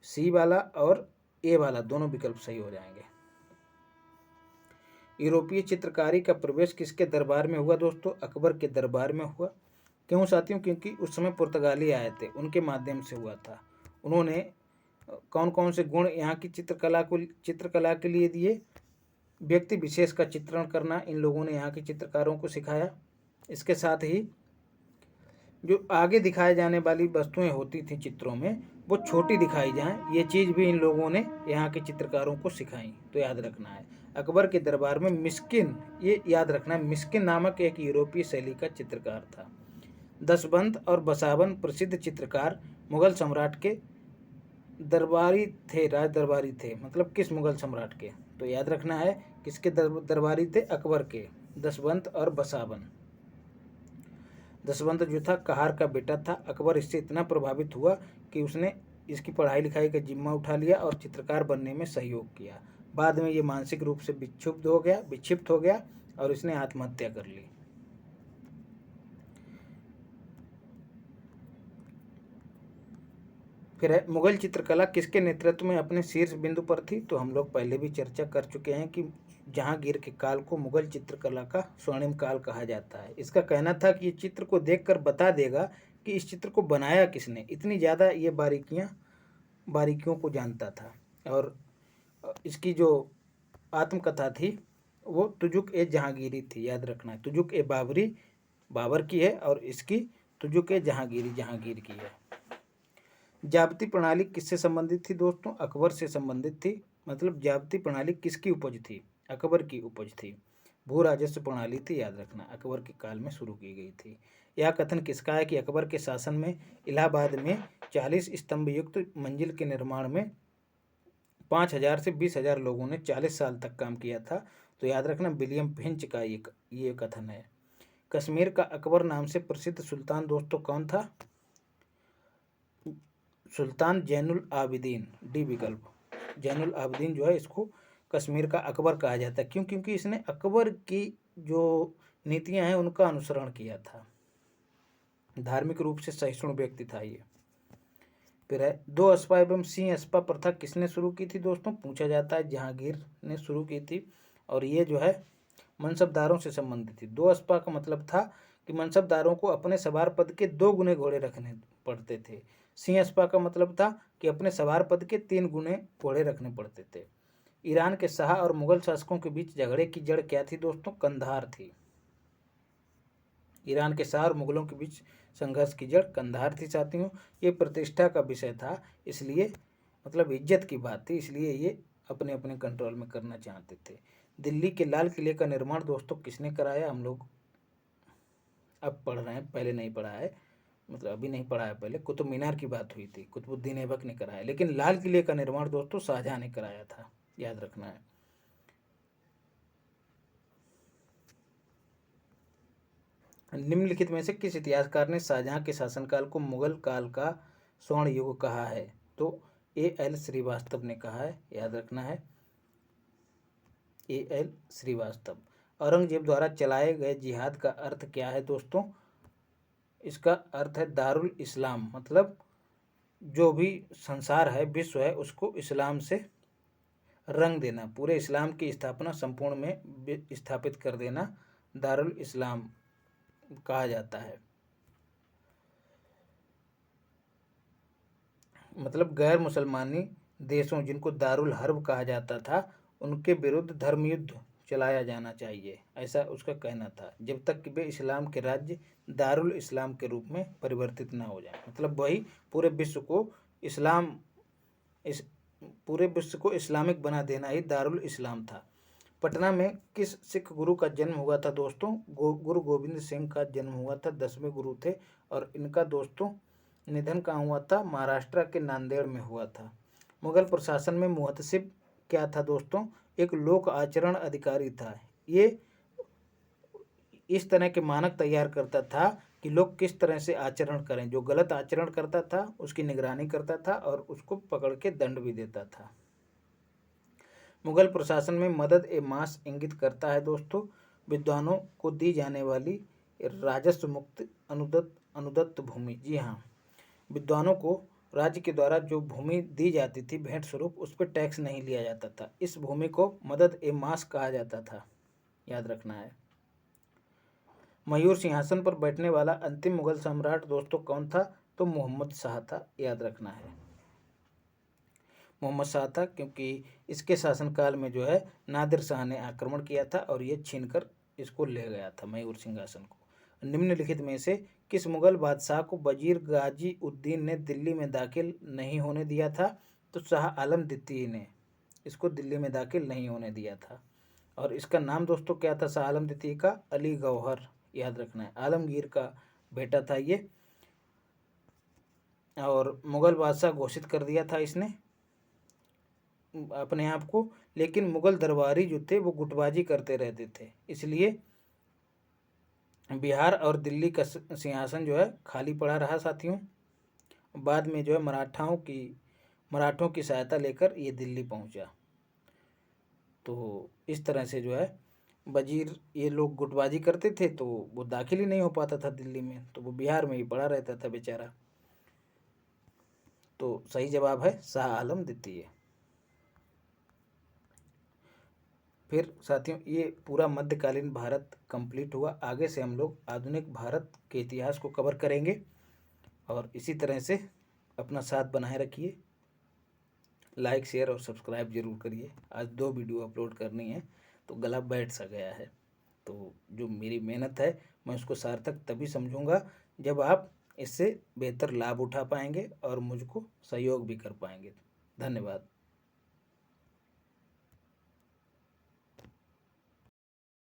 सी वाला और ए वाला दोनों विकल्प सही हो जाएंगे। यूरोपीय चित्रकारी का प्रवेश किसके दरबार में हुआ दोस्तों? अकबर के दरबार में हुआ। क्यों साथियों? क्योंकि उस समय पुर्तगाली आए थे, उनके माध्यम से हुआ था। उन्होंने कौन कौन से गुण यहाँ की चित्रकला के लिए दिए? व्यक्ति विशेष का चित्रण करना इन लोगों ने यहाँ के चित्रकारों को सिखाया। इसके साथ ही जो आगे दिखाए जाने वाली वस्तुएं होती थी चित्रों में, वो छोटी दिखाई जाएं, ये चीज़ भी इन लोगों ने यहाँ के चित्रकारों को सिखाई। तो याद रखना है, अकबर के दरबार में मिस्किन, ये याद रखना है, मिस्किन नामक एक यूरोपीय शैली का चित्रकार था। दशबंत और बसावन प्रसिद्ध चित्रकार मुगल सम्राट के दरबारी थे, राज दरबारी थे, मतलब किस मुगल सम्राट के? तो याद रखना है, किसके दरबारी थे? अकबर के, दशबंत और बसावन। दशबंत जो था कहार का बेटा था। अकबर इससे इतना प्रभावित हुआ कि उसने इसकी पढ़ाई लिखाई का जिम्मा उठा लिया और चित्रकार बनने में सहयोग किया। बाद में ये मानसिक रूप से विक्षिप्त हो गया और इसने आत्महत्या कर ली। फिर है, मुगल चित्रकला किसके नेतृत्व में अपने शीर्ष बिंदु पर थी? तो हम लोग पहले भी चर्चा कर चुके हैं कि जहांगीर के काल को मुगल चित्रकला का स्वर्णिम काल कहा जाता है। इसका कहना था कि ये चित्र को देखकर बता देगा कि इस चित्र को बनाया किसने, इतनी ज़्यादा ये बारीकियों को जानता था। और इसकी जो आत्मकथा थी वो तुजुक ए जहांगीरी थी, याद रखना है, तुजुक ए बाबर की है और इसकी तुजुक ए जहांगीर की है। जाब्ती प्रणाली किससे संबंधित थी दोस्तों? अकबर से संबंधित थी। मतलब जाब्ती प्रणाली किसकी उपज थी? अकबर की उपज थी। भू राजस्व प्रणाली थी, याद रखना, अकबर के काल में शुरू की गई थी। यह कथन किसका है कि अकबर के शासन में इलाहाबाद में 40 स्तंभ युक्त मंजिल के निर्माण में 5,000 से 20,000 लोगों ने 40 साल तक काम किया था? तो याद रखना, विलियम फिंच का ये कथन है। कश्मीर का अकबर नाम से प्रसिद्ध सुल्तान दोस्तों कौन था? सुल्तान जैनुल आबिदीन, डी विकल्प। जैनुल आबिदीन जो है, इसको कश्मीर का अकबर कहा जाता है। क्यों? क्योंकि इसने अकबर की जो नीतियां हैं उनका अनुसरण किया था। धार्मिक रूप से सहिष्णु व्यक्ति था ये। फिर है, 2 अस्पा एवं सिंह अस्पा प्रथा किसने शुरू की थी दोस्तों? पूछा जाता है, जहांगीर ने शुरू की थी और ये जो है मनसबदारों से संबंधित थी। 2 अस्पा का मतलब था कि मनसबदारों को अपने सवार पद के 2 गुने घोड़े रखने पड़ते थे। सिंह अस्पा का मतलब था कि अपने सवार पद के 3 गुने घोड़े रखने पड़ते थे। ईरान के शाह और मुगल शासकों के बीच झगड़े की जड़ क्या थी दोस्तों? कंधार थी। ईरान के शाह और मुगलों के बीच संघर्ष की जड़ कंधार थी साथियों। ये प्रतिष्ठा का विषय था, इसलिए मतलब इज्जत की बात थी, इसलिए ये अपने अपने कंट्रोल में करना चाहते थे। दिल्ली के लाल किले का निर्माण दोस्तों किसने कराया, हम लोग अब पढ़ रहे हैं, पहले नहीं पढ़ा है, मतलब अभी नहीं पढ़ा है, पहले कुतुब मीनार की बात हुई थी, कुतुबुद्दीन ऐबक ने कराया, लेकिन लाल किले का निर्माण दोस्तों शाहजहां ने कराया था, याद रखना है। निम्नलिखित में से किस इतिहासकार ने शाहजहां के शासनकाल को मुगल काल का स्वर्ण युग कहा है, तो A.L. श्रीवास्तव ने कहा है, याद रखना है, A.L. श्रीवास्तव। औरंगजेब द्वारा चलाए गए जिहाद का अर्थ क्या है दोस्तों, इसका अर्थ है दारुल इस्लाम, मतलब जो भी संसार है, विश्व है, उसको इस्लाम से रंग देना, पूरे इस्लाम की स्थापना संपूर्ण में स्थापित कर देना, दारुल इस्लाम कहा जाता है। मतलब गैर मुसलमानी देशों, जिनको दारुल हर्ब कहा जाता था, उनके विरुद्ध धर्म युद्ध चलाया जाना चाहिए, ऐसा उसका कहना था, जब तक कि वे इस्लाम के राज्य दारुल इस्लाम के रूप में परिवर्तित ना हो जाए। मतलब वही पूरे विश्व को इस्लाम इस पूरे विश्व को इस्लामिक बना देना ही दारुल इस्लाम था। पटना में किस सिख गुरु का जन्म हुआ था दोस्तों, गुरु गोविंद सिंह का जन्म हुआ था, 10वें गुरु थे, और इनका दोस्तों निधन कहाँ हुआ था, महाराष्ट्र के नांदेड़ में हुआ था। मुगल प्रशासन में मुहतसिब क्या था दोस्तों, एक लोक आचरण अधिकारी था। ये इस तरह के मानक तैयार करता था कि लोग किस तरह से आचरण करें, जो गलत आचरण करता था उसकी निगरानी करता था और उसको पकड़ के दंड भी देता था। मुगल प्रशासन में मदद ए मास इंगित करता है दोस्तों विद्वानों को दी जाने वाली राजस्व मुक्त अनुदत्त भूमि। जी हाँ, विद्वानों को राज्य के द्वारा जो भूमि दी जाती थी भेंट स्वरूप, उस पर टैक्स नहीं लिया जाता था, इस भूमि को मदद ए मास कहा जाता था, याद रखना है। मयूर सिंहासन पर बैठने वाला अंतिम मुगल सम्राट दोस्तों कौन था, तो मोहम्मद शाह था, याद रखना है, मोहम्मद शाह था, क्योंकि इसके शासनकाल में जो है नादिर शाह ने आक्रमण किया था और ये छीनकर इसको ले गया था मयूर सिंहासन को। निम्नलिखित में से किस मुगल बादशाह को वजीर गाजी उद्दीन ने दिल्ली में दाखिल नहीं होने दिया था, तो शाह आलम द्वितीय ने इसको दिल्ली में दाखिल नहीं होने दिया था, और इसका नाम दोस्तों क्या था शाह आलम द्वितीय का, अली गौहर, याद रखना है, आलमगीर का बेटा था ये, और मुगल बादशाह घोषित कर दिया था इसने अपने आप को, लेकिन मुगल दरबारी जो थे वो गुटबाजी करते रहते थे, इसलिए बिहार और दिल्ली का सिंहासन जो है खाली पड़ा रहा साथियों। बाद में जो है मराठों की सहायता लेकर ये दिल्ली पहुंचा। तो इस तरह से जो है वजीर, ये लोग गुटबाजी करते थे तो वो दाखिल ही नहीं हो पाता था दिल्ली में, तो वो बिहार में ही पड़ा रहता था बेचारा। तो सही जवाब है शाह आलम द्वितीय। फिर साथियों ये पूरा मध्यकालीन भारत कंप्लीट हुआ, आगे से हम लोग आधुनिक भारत के इतिहास को कवर करेंगे, और इसी तरह से अपना साथ बनाए रखिए, लाइक शेयर और सब्सक्राइब जरूर करिए। आज 2 वीडियो अपलोड करनी है तो गला बैठ सा गया है, तो जो मेरी मेहनत है मैं उसको सार्थक तभी समझूंगा जब आप इससे बेहतर लाभ उठा पाएंगे और मुझको सहयोग भी कर पाएंगे। धन्यवाद।